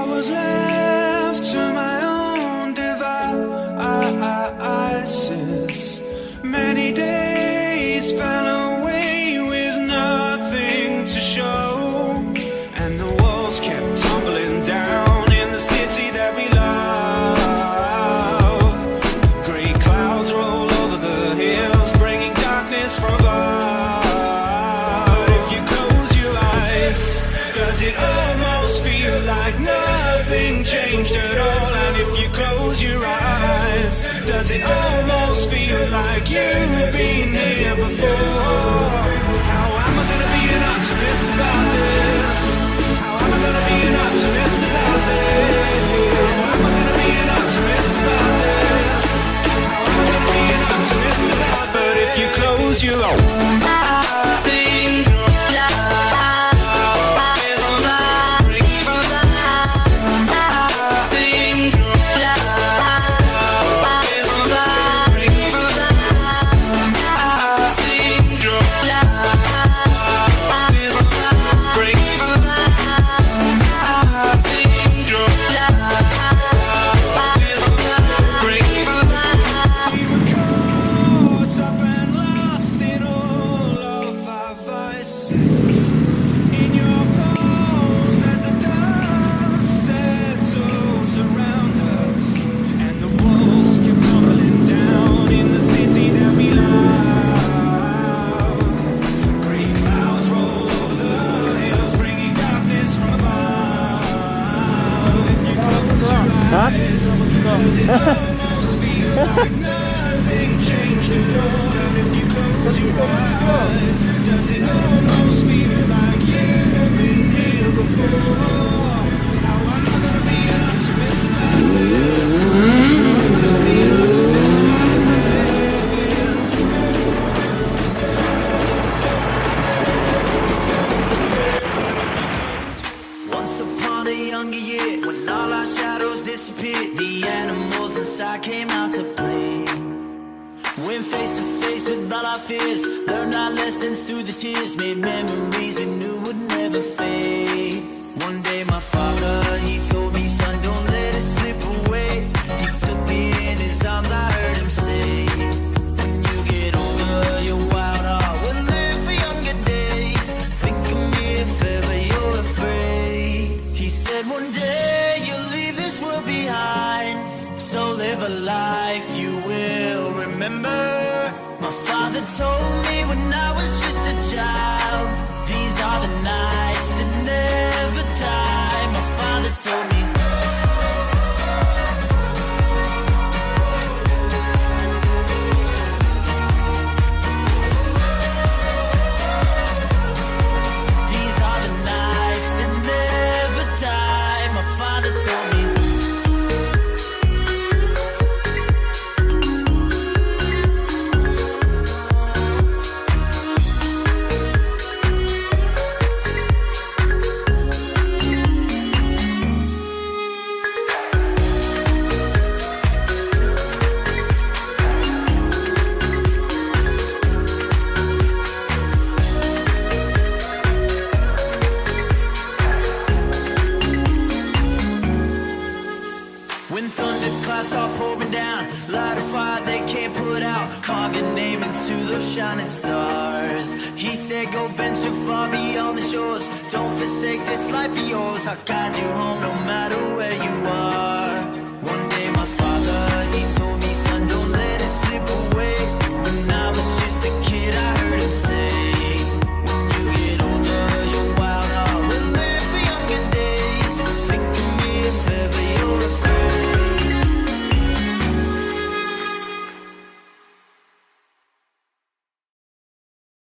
was left to my own devices. Many days fell away with nothing to show, and the walls kept tumbling down in the city that we love. Grey clouds roll over the hills, bringing darkness from above. If you close your eyes, does it almost feel like nothing changed at all? And if you close your eyes, does it almost feel like you've been here before? How am I gonna be an optimist about this? How am I gonna be an optimist about this? How am I gonna be an optimist about this? How am I gonna be an optimist about this? But if you close your eyes, does it almost feel like nothing changed at all? And if you close your eyes, does it almost feel like you've been here before? How am I gonna be an optimist about this? How am I gonna be an optimist about this? Once upon a younger year, when all our shadows disappeared, the animals inside came out to play. Went face to face with all our fears, learned our lessons through the tears, made memories we knew would never fade. One day my father, he told me, son, don't let it slip away. He took me in his arms, I heard him say, when you get older, your wild heart will live for younger days. Think of me if ever you're afraid. He said one day you'll leave this world behind, so live a life you will remember. My father told me when I was just a child, these are the nights that never die. My father told me. These are the nights that never die. My father told me. When thunderclouds start pouring down, light a fire they can't put out, carve your name into those shining stars. He said go venture far beyond the shores, don't forsake this life of yours. I'll guide you home no